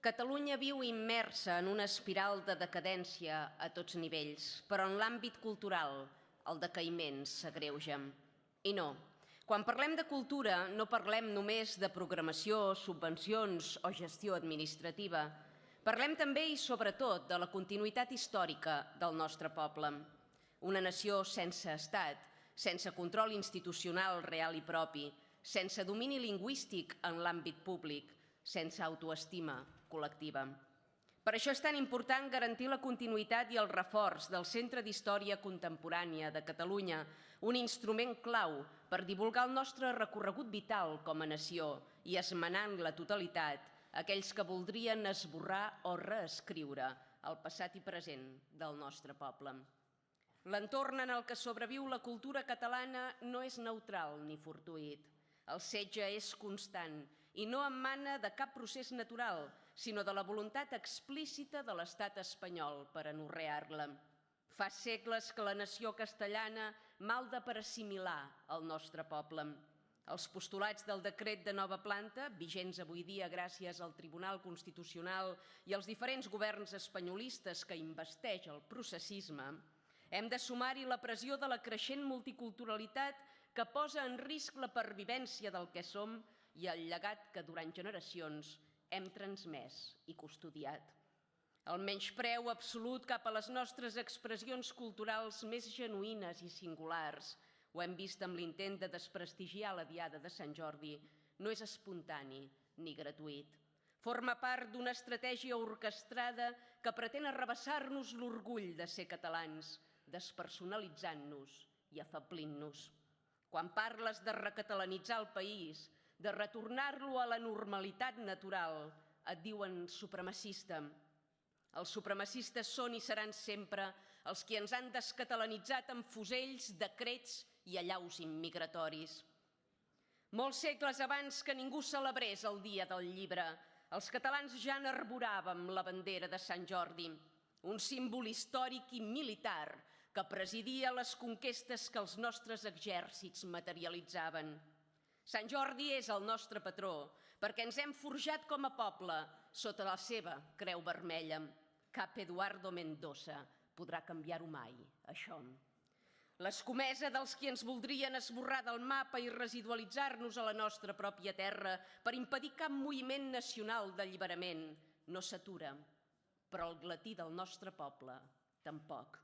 Catalunya viu immersa en una espiral de decadència a tots nivells, però en l'àmbit cultural el decaïment s'agreuja. I no, quan parlem de cultura no parlem només de programació, subvencions o gestió administrativa. Parlem també i sobretot de la continuïtat històrica del nostre poble. Una nació sense estat, sense control institucional real i propi, sense domini lingüístic en l'àmbit públic, sense autoestima col·lectiva. Per això és tan important garantir la continuïtat i el reforç del Centre d'Història Contemporània de Catalunya, un instrument clau per divulgar el nostre recorregut vital com a nació i esmenant la totalitat aquells que voldrien esborrar o reescriure el passat i present del nostre poble. L'entorn en el que sobreviu la cultura catalana no és neutral ni fortuït. El setge és constant i no emana de cap procés natural, sinó de la voluntat explícita de l'estat espanyol per anorrear-la. Fa segles que la nació castellana malda per assimilar el nostre poble. Els postulats del decret de nova planta, vigents avui dia gràcies al Tribunal Constitucional i als diferents governs espanyolistes que investeix el processisme, hem de sumar-hi la pressió de la creixent multiculturalitat que posa en risc la pervivència del que som i el llegat que durant generacions hem transmès i custodiat. El menyspreu absolut cap a les nostres expressions culturals més genuïnes i singulars, ho hem vist amb l'intent de desprestigiar la Diada de Sant Jordi, no és espontani ni gratuït. Forma part d'una estratègia orquestrada que pretén arrabassar-nos l'orgull de ser catalans, despersonalitzant-nos i afeblint-nos. Quan parles de recatalanitzar el país, de retornar-lo a la normalitat natural, et diuen supremacista. Els supremacistes són i seran sempre els qui ens han descatalanitzat amb fusells, decrets i allaus immigratoris. Molts segles abans que ningú celebrés el Dia del Llibre, els catalans ja n'arboràvem la bandera de Sant Jordi, un símbol històric i militar que presidia les conquestes que els nostres exèrcits materialitzaven. Sant Jordi és el nostre patró, perquè ens hem forjat com a poble sota la seva creu vermella. Cap Eduardo Mendoza podrà canviar-ho mai, això. L'escomesa dels qui ens voldrien esborrar del mapa i residualitzar-nos a la nostra pròpia terra per impedir cap moviment nacional d'alliberament no s'atura, però el glatí del nostre poble tampoc.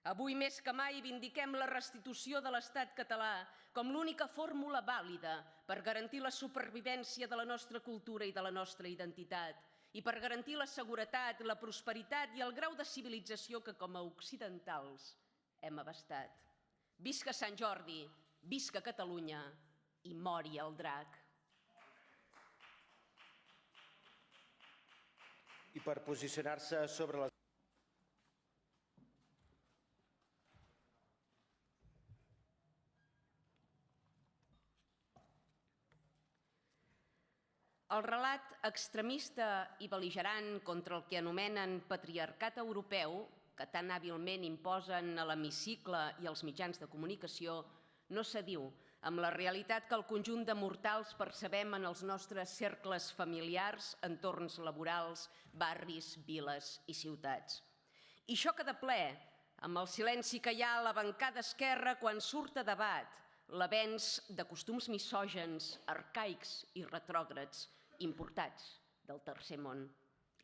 Avui més que mai vindiquem la restitució de l'estat català com l'única fórmula vàlida per garantir la supervivència de la nostra cultura i de la nostra identitat i per garantir la seguretat, la prosperitat i el grau de civilització que com a occidentals hem abastat. Visca Sant Jordi, visca Catalunya i mori el drac. I per posicionar-se sobre les... El relat extremista i bel·ligerant contra el que anomenen patriarcat europeu, que tan hàbilment imposen a l'hemicicle i als mitjans de comunicació, no s'adiu amb la realitat que el conjunt de mortals percebem en els nostres cercles familiars, entorns laborals, barris, viles i ciutats. I xoca de ple amb el silenci que hi ha a la bancada esquerra quan surt a debat l'avenç de costums misògens, arcaics i retrògrads importats del tercer món.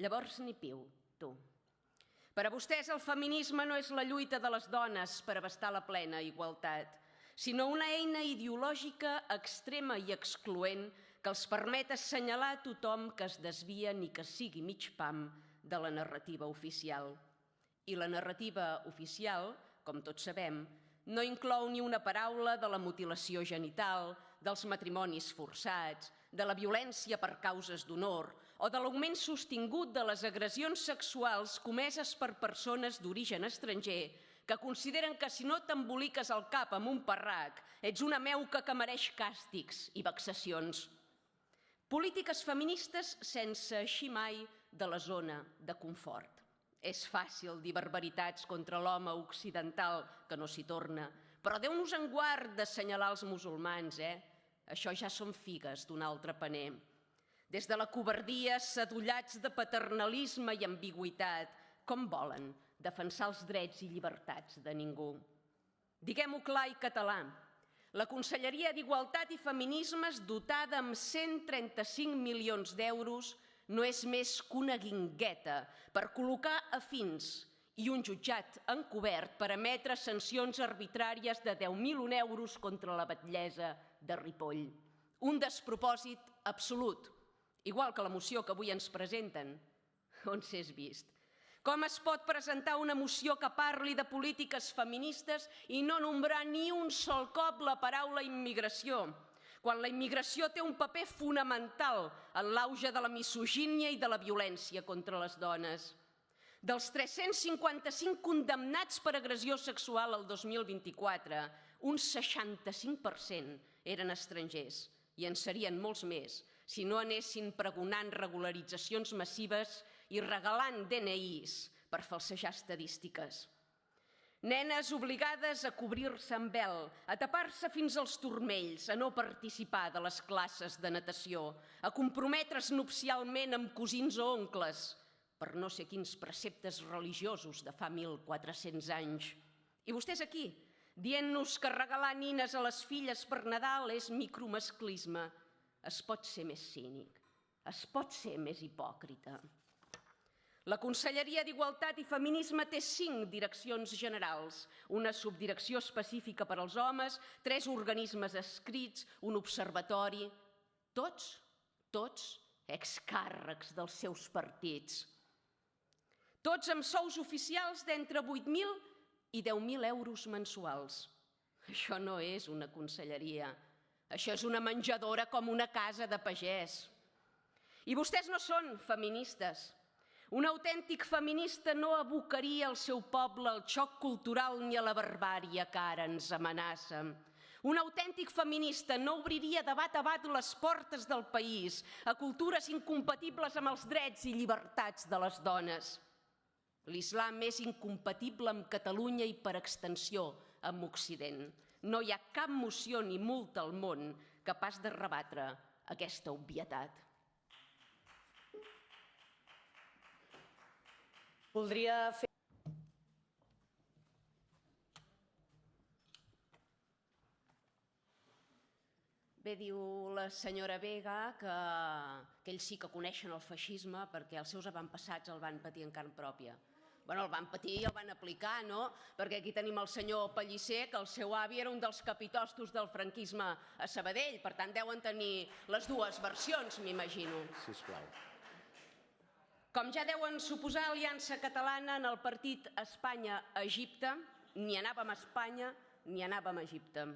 Llavors ni piu, tu. Per a vostès el feminisme no és la lluita de les dones per abastar la plena igualtat, sinó una eina ideològica extrema i excloent que els permet assenyalar a tothom que es desvia ni que sigui mig pam de la narrativa oficial. I la narrativa oficial, com tots sabem, no inclou ni una paraula de la mutilació genital, dels matrimonis forçats, de la violència per causes d'honor o de l'augment sostingut de les agressions sexuals comeses per persones d'origen estranger que consideren que si no t'emboliques el cap amb un parrac ets una meuca que mereix càstigs i vexacions. Polítiques feministes sense eixir mai de la zona de confort. És fàcil dir barbaritats contra l'home occidental que no s'hi torna, però Déu-nos en guard d'assenyalar els musulmans, Això ja són figues d'un altre paner. Des de la covardia, sadollats de paternalisme i ambigüitat, com volen defensar els drets i llibertats de ningú? Diguem-ho clar i català. La Conselleria d'Igualtat i Feminismes, dotada amb 135 milions d'euros, no és més que una guingueta per col·locar afins i un jutjat encobert per emetre sancions arbitràries de 10.001 euros contra la batllessa de Ripoll. Un despropòsit absolut, igual que la moció que avui ens presenten. On s'és vist? Com es pot presentar una moció que parli de polítiques feministes i no nombrar ni un sol cop la paraula immigració, quan la immigració té un paper fonamental en l'auge de la misogínia i de la violència contra les dones? Dels 355 condemnats per agressió sexual el 2024, un 65% eren estrangers, i en serien molts més si no anessin pregonant regularitzacions massives i regalant DNIs per falsejar estadístiques. Nenes obligades a cobrir-se amb vel, a tapar-se fins als turmells, a no participar de les classes de natació, a comprometre's nupcialment amb cosins o oncles, per no sé quins preceptes religiosos de fa 1.400 anys. I vostès aquí, dient-nos que regalar nines a les filles per Nadal és micromasclisme. Es pot ser més cínic, es pot ser més hipòcrita. La Conselleria d'Igualtat i Feminisme té 5 direccions generals, una subdirecció específica per als homes, 3 organismes adscrits, un observatori, tots excàrrecs dels seus partits. Tots amb sous oficials d'entre 8.000 i 10.000 euros mensuals. Això no és una conselleria, això és una menjadora com una casa de pagès. I vostès no són feministes. Un autèntic feminista no abocaria el seu poble al xoc cultural ni a la barbària que ara ens amenaça. Un autèntic feminista no obriria de bat a bat les portes del país a cultures incompatibles amb els drets i llibertats de les dones. L'islam és incompatible amb Catalunya i, per extensió, amb Occident. No hi ha cap moció ni multa al món capaç de rebatre aquesta obvietat. Voldria fer... Bé, diu la senyora Vega que ells sí que coneixen el feixisme perquè els seus avantpassats el van patir en carn pròpia. Bueno, el van patir i el van aplicar, no? Perquè aquí tenim el senyor Pellicer, que el seu avi era un dels capitostos del franquisme a Sabadell, per tant deuen tenir les dues versions, m'imagino. Sisplau. Com ja deuen suposar, Aliança Catalana en el partit Espanya-Egipte, ni anàvem a Espanya ni anàvem a Egipte.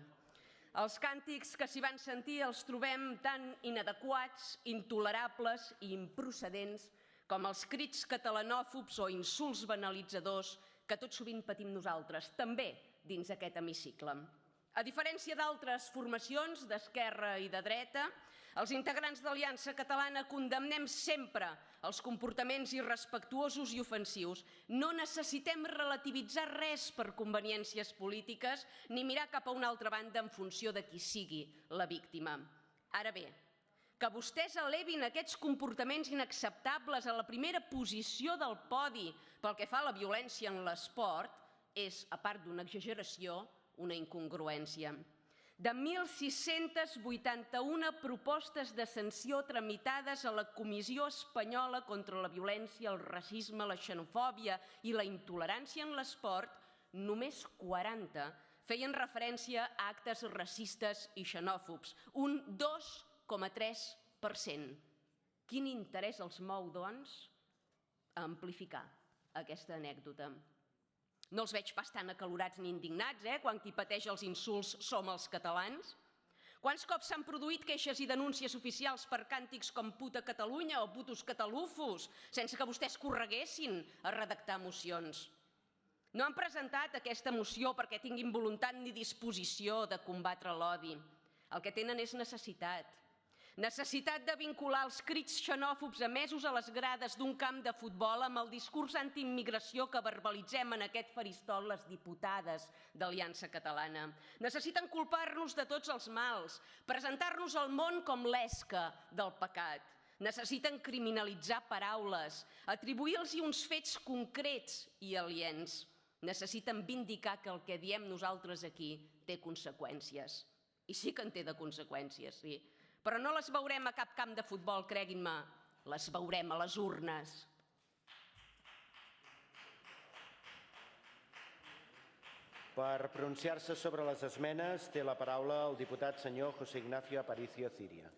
Els càntics que s'hi van sentir els trobem tan inadequats, intolerables i improcedents com els crits catalanòfobs o insults banalitzadors que tot sovint patim nosaltres, també dins aquest hemicicle. A diferència d'altres formacions d'esquerra i de dreta, els integrants d'Aliança Catalana condemnem sempre els comportaments irrespectuosos i ofensius. No necessitem relativitzar res per conveniències polítiques ni mirar cap a una altra banda en funció de qui sigui la víctima. Ara bé, que vostès elevin aquests comportaments inacceptables a la primera posició del podi pel que fa a la violència en l'esport és, a part d'una exageració, una incongruència. De 1.681 propostes de sanció tramitades a la Comissió Espanyola contra la Violència, el Racisme, la Xenofòbia i la Intolerància en l'esport, només 40 feien referència a actes racistes i xenòfobs, un 2,3%. Quin interès els mou, doncs, a amplificar aquesta anècdota? No els veig pas tan acalorats ni indignats, quan qui pateix els insults som els catalans. Quants cops s'han produït queixes i denúncies oficials per càntics com puta Catalunya o putos catalufos, sense que vostès correguessin a redactar mocions? No han presentat aquesta moció perquè tinguin voluntat ni disposició de combatre l'odi. El que tenen és necessitat. Necessitat de vincular els crits xenòfobs emesos a les grades d'un camp de futbol amb el discurs antiimmigració que verbalitzem en aquest faristol les diputades d'Aliança Catalana. Necessiten culpar-nos de tots els mals, presentar-nos al món com l'esca del pecat. Necessiten criminalitzar paraules, atribuir-los uns fets concrets i aliens. Necessiten vindicar que el que diem nosaltres aquí té conseqüències. I sí que en té de conseqüències, sí. Però no les veurem a cap camp de futbol, creguin-me, les veurem a les urnes. Per pronunciar-se sobre les esmenes té la paraula el diputat senyor José Ignacio Aparicio Ciria.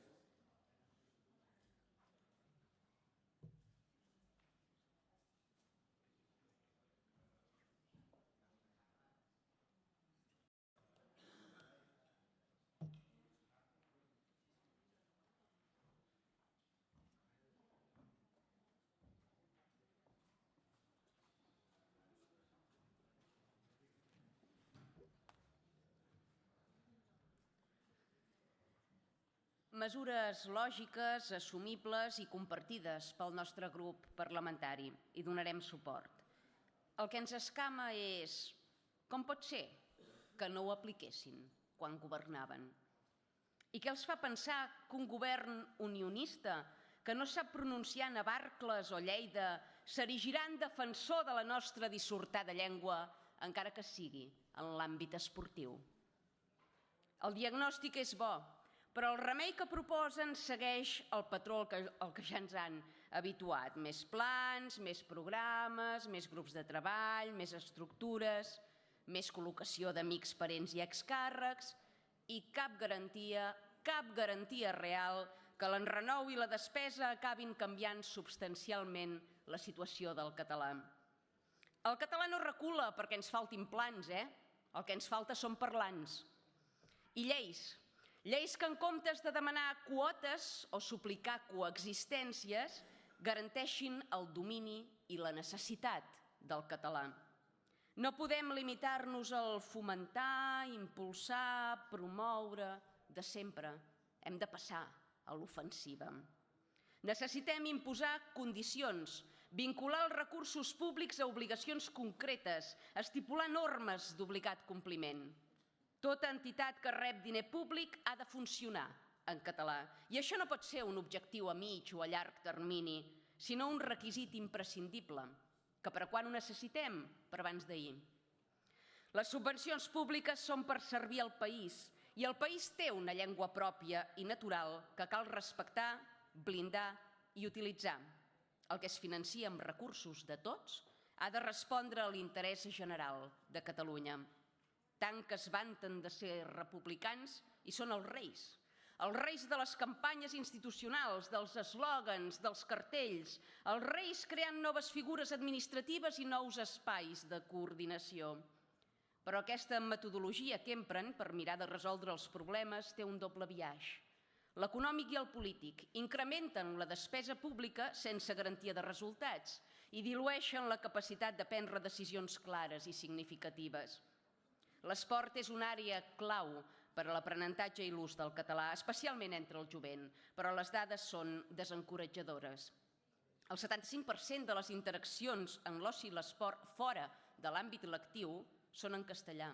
Mesures lògiques, assumibles i compartides pel nostre grup parlamentari. Hi donarem suport. El que ens escama és com pot ser que no ho apliquessin quan governaven? I què els fa pensar que un govern unionista que no sap pronunciar Navarcles o Lleida s'erigirà en defensor de la nostra dissortada llengua, encara que sigui en l'àmbit esportiu? El diagnòstic és bo, però el remei que proposen segueix el patró al que ja ens han habituat. Més plans, més programes, més grups de treball, més estructures, més col·locació d'amics, parents i excàrrecs i cap garantia real que l'enrenou i la despesa acabin canviant substancialment la situació del català. El català no recula perquè ens faltin plans, El que ens falta són parlants. I lleis. Lleis que en comptes de demanar quotes o suplicar coexistències garanteixin el domini i la necessitat del català. No podem limitar-nos al fomentar, impulsar, promoure, de sempre. Hem de passar a l'ofensiva. Necessitem imposar condicions, vincular els recursos públics a obligacions concretes, estipular normes d'obligat compliment. Tota entitat que rep diner públic ha de funcionar en català. I això no pot ser un objectiu a mig o a llarg termini, sinó un requisit imprescindible, que per a quan ho necessitem? Per abans d'ahir. Les subvencions públiques són per servir al país, i el país té una llengua pròpia i natural que cal respectar, blindar i utilitzar. El que es financia amb recursos de tots ha de respondre a l'interès general de Catalunya. Tant que es vanten de ser republicans i són els reis de les campanyes institucionals, dels eslògans, dels cartells, els reis creant noves figures administratives i nous espais de coordinació. Però aquesta metodologia que empren per mirar de resoldre els problemes té un doble biaix. L'econòmic i el polític incrementen la despesa pública sense garantia de resultats i dilueixen la capacitat de prendre decisions clares i significatives. L'esport és una àrea clau per a l'aprenentatge i l'ús del català, especialment entre el jovent, però les dades són desencoratjadores. El 75% de les interaccions en l'oci i l'esport fora de l'àmbit lectiu són en castellà.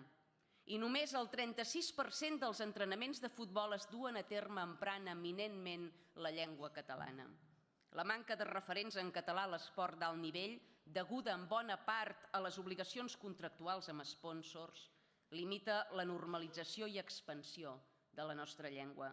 I només el 36% dels entrenaments de futbol es duen a terme emprant eminentment la llengua catalana. La manca de referents en català a l'esport d'alt nivell, deguda en bona part a les obligacions contractuals amb sponsors, limita la normalització i expansió de la nostra llengua.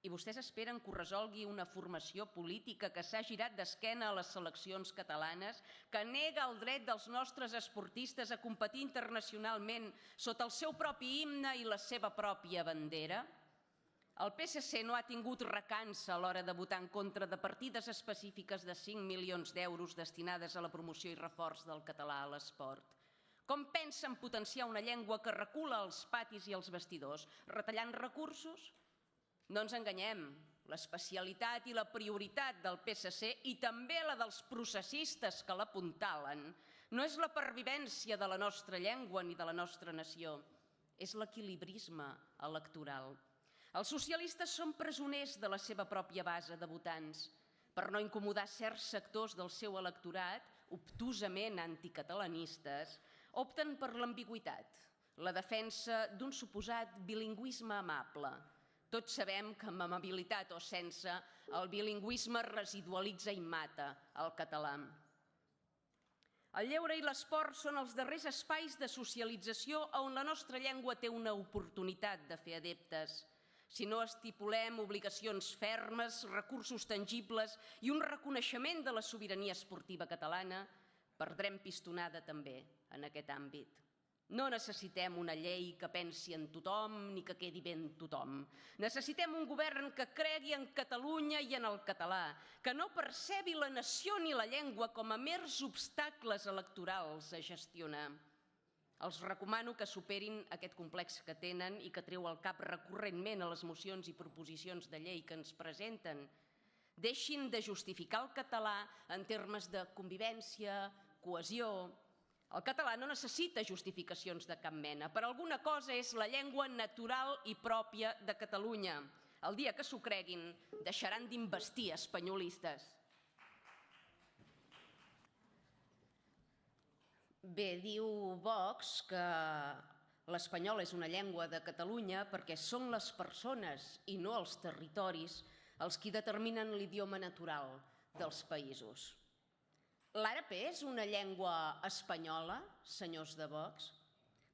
I vostès esperen que ho resolgui una formació política que s'ha girat d'esquena a les seleccions catalanes, que nega el dret dels nostres esportistes a competir internacionalment sota el seu propi himne i la seva pròpia bandera? El PSC no ha tingut recança a l'hora de votar en contra de partides específiques de 5 milions d'euros destinades a la promoció i reforç del català a l'esport. Com pensen potenciar una llengua que recula als patis i als vestidors? Retallant recursos? No ens enganyem, l'especialitat i la prioritat del PSC i també la dels processistes que l'apuntalen no és la pervivència de la nostra llengua ni de la nostra nació, és l'equilibrisme electoral. Els socialistes són presoners de la seva pròpia base de votants. Per no incomodar certs sectors del seu electorat, obtusament anticatalanistes, opten per l'ambigüitat, la defensa d'un suposat bilingüisme amable, Tots sabem que amb amabilitat o sense, el bilingüisme residualitza i mata el català. El lleure i l'esport són els darrers espais de socialització on la nostra llengua té una oportunitat de fer adeptes. Si no estipulem obligacions fermes, recursos tangibles i un reconeixement de la sobirania esportiva catalana, perdrem pistonada també en aquest àmbit. No necessitem una llei que pensi en tothom ni que quedi bé en tothom. Necessitem un govern que cregui en Catalunya i en el català, que no percebi la nació ni la llengua com a mers obstacles electorals a gestionar. Els recomano que superin aquest complex que tenen i que treu al cap recurrentment a les mocions i proposicions de llei que ens presenten. Deixin de justificar el català en termes de convivència, cohesió. El català no necessita justificacions de cap mena. Per alguna cosa és la llengua natural i pròpia de Catalunya. El dia que s'ho creguin, deixaran d'investir espanyolistes. Bé, diu Vox que l'espanyol és una llengua de Catalunya perquè són les persones i no els territoris els qui determinen l'idioma natural dels països. L'àrab és una llengua espanyola, senyors de Vox?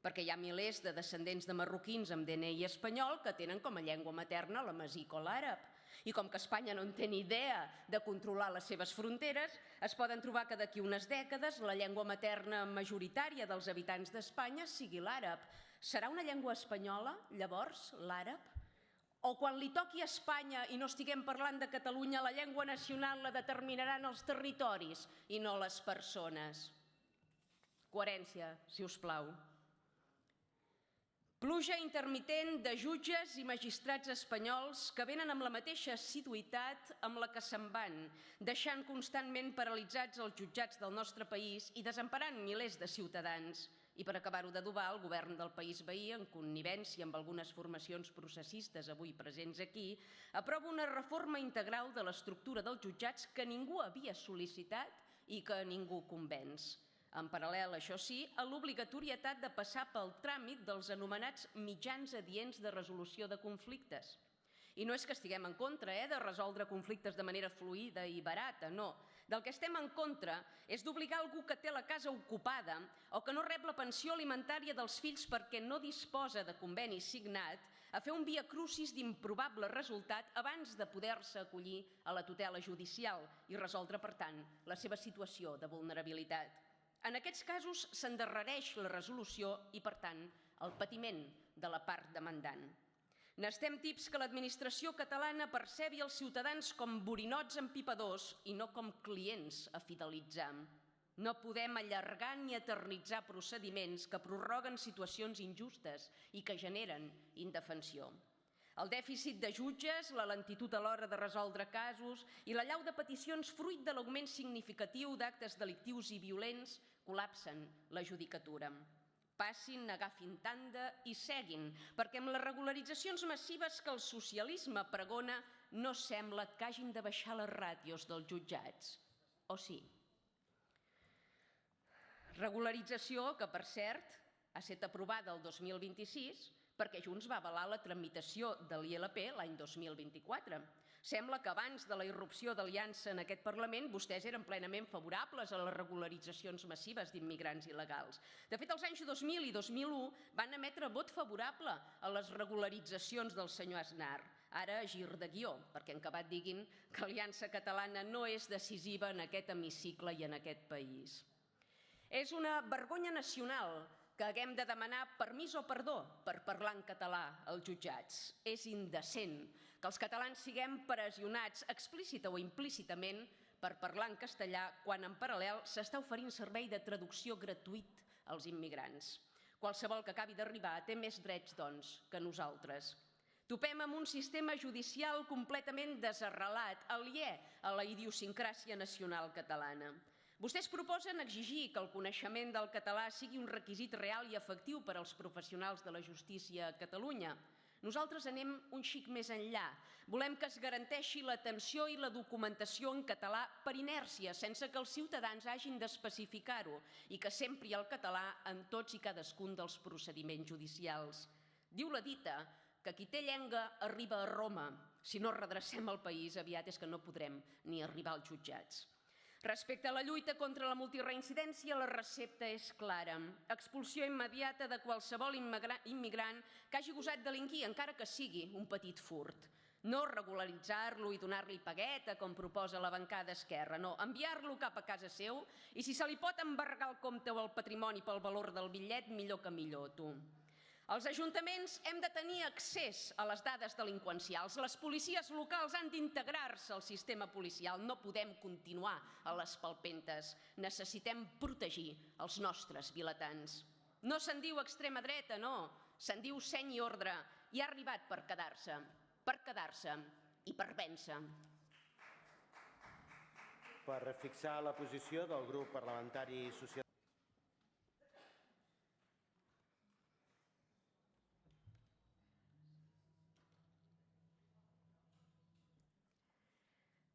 Perquè hi ha milers de descendents de marroquins amb DNI espanyol que tenen com a llengua materna l'amazic o l'àrab. I com que Espanya no en té ni idea de controlar les seves fronteres, es poden trobar que d'aquí unes dècades la llengua materna majoritària dels habitants d'Espanya sigui l'àrab. Serà una llengua espanyola, llavors, l'àrab? O quan li toqui a Espanya i no estiguem parlant de Catalunya, la llengua nacional la determinaran els territoris i no les persones. Coherència, si us plau. Pluja intermitent de jutges i magistrats espanyols que venen amb la mateixa assiduïtat amb la que se'n van, deixant constantment paralitzats els jutjats del nostre país i desemparant milers de ciutadans. I per acabar-ho d'adobar, el govern del país veí, en connivència amb algunes formacions processistes avui presents aquí, aprova una reforma integral de l'estructura dels jutjats que ningú havia sol·licitat i que ningú convenç. En paral·lel, això sí, a l'obligatorietat de passar pel tràmit dels anomenats mitjans adients de resolució de conflictes. I no és que estiguem en contra de resoldre conflictes de manera fluida i barata, no. Del que estem en contra és d'obligar algú que té la casa ocupada o que no rep la pensió alimentària dels fills perquè no disposa de conveni signat a fer un viacrucis d'improbable resultat abans de poder-se acollir a la tutela judicial i resoldre, per tant, la seva situació de vulnerabilitat. En aquests casos s'endarrereix la resolució i, per tant, el patiment de la part demandant. N'estem tips que l'administració catalana percebi els ciutadans com borinots empipadors i no com clients a fidelitzar. No podem allargar ni eternitzar procediments que prorroguen situacions injustes i que generen indefensió. El dèficit de jutges, la lentitud a l'hora de resoldre casos i l'allau de peticions fruit de l'augment significatiu d'actes delictius i violents col·lapsen la judicatura. Passin, agafin tanda i seguin, perquè amb les regularitzacions massives que el socialisme pregona no sembla que hagin de baixar les ràtios dels jutjats. O sí? Regularització que, per cert, ha estat aprovada el 2026 perquè Junts va avalar la tramitació de l'ILP l'any 2024. Sembla que abans de la irrupció d'Aliança en aquest Parlament vostès eren plenament favorables a les regularitzacions massives d'immigrants il·legals. De fet, els anys 2000 i 2001 van emetre vot favorable a les regularitzacions del senyor Aznar. Ara a gir de guió, perquè en acabat diguin que Aliança Catalana no és decisiva en aquest hemicicle i en aquest país. És una vergonya nacional que haguem de demanar permís o perdó per parlar en català als jutjats. És indecent que els catalans siguem pressionats explícita o implícitament per parlar en castellà quan en paral·lel s'està oferint servei de traducció gratuït als immigrants. Qualsevol que acabi d'arribar té més drets, doncs, que nosaltres. Topem amb un sistema judicial completament desarrelat, aliè a la idiosincràsia nacional catalana. Vostès proposen exigir que el coneixement del català sigui un requisit real i efectiu per als professionals de la justícia a Catalunya. Nosaltres anem un xic més enllà. Volem que es garanteixi l'atenció i la documentació en català per inèrcia, sense que els ciutadans hagin d'especificar-ho, i que s'empri el català en tots i cadascun dels procediments judicials. Diu la dita que qui té llenga arriba a Roma. Si no redrecem el país, aviat és que no podrem ni arribar als jutjats. Respecte a la lluita contra la multireincidència, la recepta és clara. Expulsió immediata de qualsevol immigrant que hagi gosat delinquir, encara que sigui un petit furt. No regularitzar-lo i donar-li pagueta, com proposa la bancada esquerra. No, enviar-lo cap a casa seu i si se li pot embargar el compte o el patrimoni pel valor del bitllet, millor que millor, tu. Els ajuntaments hem de tenir accés a les dades delinqüencials. Les policies locals han d'integrar-se al sistema policial. No podem continuar a les palpentes. Necessitem protegir els nostres vilatans. No se'n diu extrema dreta, no. Se'n diu seny i ordre. I ha arribat per quedar-se i per vèncer. Per fixar la posició del grup parlamentari socialista.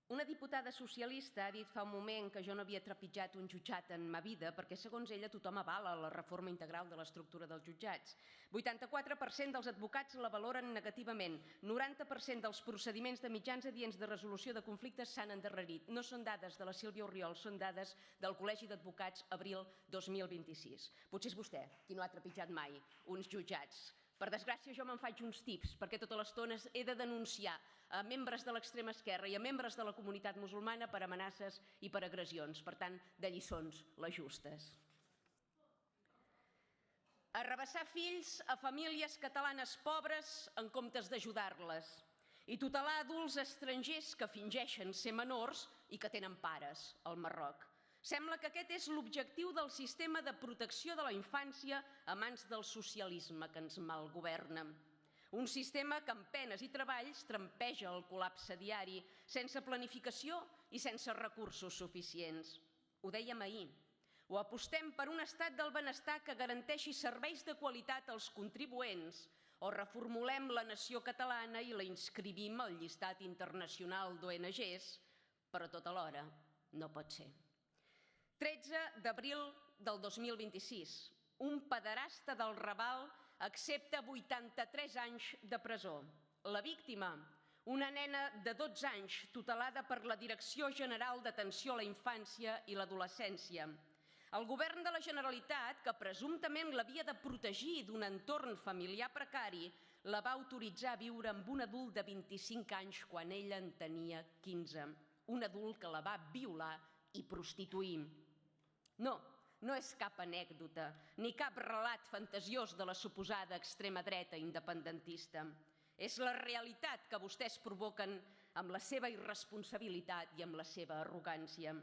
Una diputada socialista ha dit fa un moment que jo no havia trepitjat un jutjat en ma vida perquè, segons ella, tothom avala la reforma integral de l'estructura dels jutjats. 84% dels advocats la valoren negativament. 90% dels procediments de mitjans adients de resolució de conflictes s'han endarrerit. No són dades de la Sílvia Orriol, són dades del Col·legi d'Advocats, abril 2026. Potser és vostè qui no ha trepitjat mai uns jutjats. Per desgràcia, jo me'n faig uns tips, perquè tota l'estona he de denunciar a membres de l'extrema esquerra i a membres de la comunitat musulmana per amenaces i per agressions. Per tant, de lliçons, les justes. Arrabassar fills a famílies catalanes pobres en comptes d'ajudar-les i tutelar adults estrangers que fingeixen ser menors i que tenen pares al Marroc. Sembla que aquest és l'objectiu del sistema de protecció de la infància a mans del socialisme que ens malgoverna. Un sistema que amb penes i treballs trampeja el col·lapse diari, sense planificació i sense recursos suficients. Ho dèiem ahir. O apostem per un estat del benestar que garanteixi serveis de qualitat als contribuents, o reformulem la nació catalana i la inscrivim al llistat internacional d'ONGs, però tot alhora no pot ser. 13 d'abril del 2026. Un pederasta del Raval accepta 83 anys de presó. La víctima, una nena de 12 anys tutelada per la Direcció General d'Atenció a la Infància i l'Adolescència. El govern de la Generalitat, que presumptament l'havia de protegir d'un entorn familiar precari, la va autoritzar a viure amb un adult de 25 anys quan ella en tenia 15. Un adult que la va violar i prostituir. No, no és cap anècdota, ni cap relat fantasiós de la suposada extrema dreta independentista. És la realitat que vostès provoquen amb la seva irresponsabilitat i amb la seva arrogància.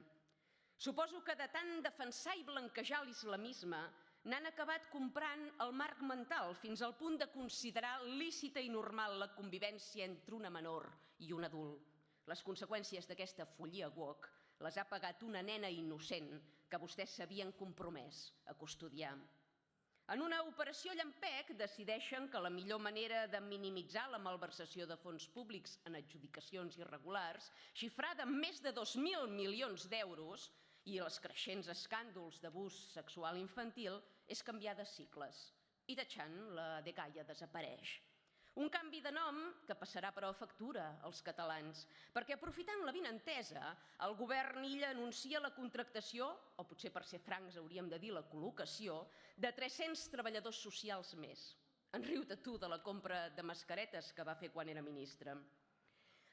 Suposo que de tant defensar i blanquejar l'islamisme n'han acabat comprant el marc mental fins al punt de considerar lícita i normal la convivència entre una menor i un adult. Les conseqüències d'aquesta follia woke les ha pagat una nena innocent que vostès s'havien compromès a custodiar. En una operació llampec decideixen que la millor manera de minimitzar la malversació de fons públics en adjudicacions irregulars, xifrada en més de 2.000 milions d'euros, i els creixents escàndols d'abús sexual infantil, és canviar de cicles. I deixant la dgaia desapareix. Un canvi de nom que passarà però factura als catalans, perquè aprofitant l'avinentesa, el govern illa anuncia la contractació, o potser per ser francs hauríem de dir la col·locació, de 300 treballadors socials més. En riu-te tu de la compra de mascaretes que va fer quan era ministre.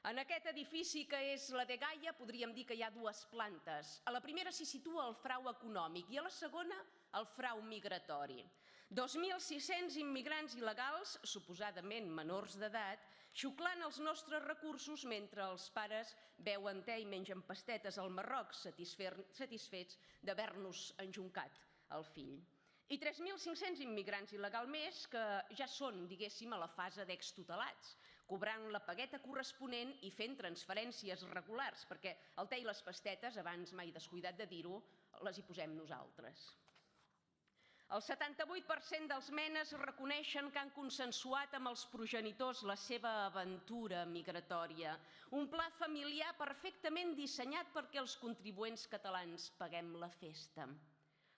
En aquest edifici que és la dgaia podríem dir que hi ha dues plantes. A la primera s'hi situa el frau econòmic i a la segona el frau migratori. 2.600 immigrants il·legals, suposadament menors d'edat, xuclant els nostres recursos mentre els pares beuen te i mengen pastetes al Marroc, satisfets d'haver-nos enjuncat el fill. I 3.500 immigrants il·legals més que ja són, diguéssim, a la fase d'extutelats, cobrant la pagueta corresponent i fent transferències regulars, perquè el te i les pastetes, abans mai descuidat de dir-ho, les hi posem nosaltres. El 78% dels menes reconeixen que han consensuat amb els progenitors la seva aventura migratòria, un pla familiar perfectament dissenyat perquè els contribuents catalans paguem la festa.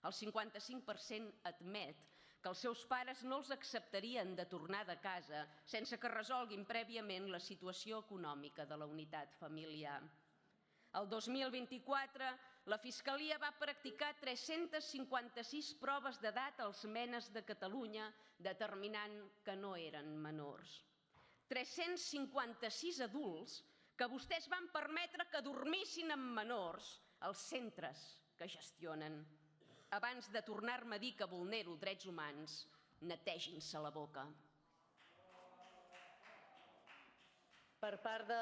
El 55% admet que els seus pares no els acceptarien de tornar de casa sense que resolguin prèviament la situació econòmica de la unitat familiar. El 2024, la Fiscalia va practicar 356 proves d'edat als menes de Catalunya, determinant que no eren menors. 356 adults que vostès van permetre que dormissin amb menors als centres que gestionen. Abans de tornar-me a dir que vulnero drets humans, netegin-se la boca. Per part de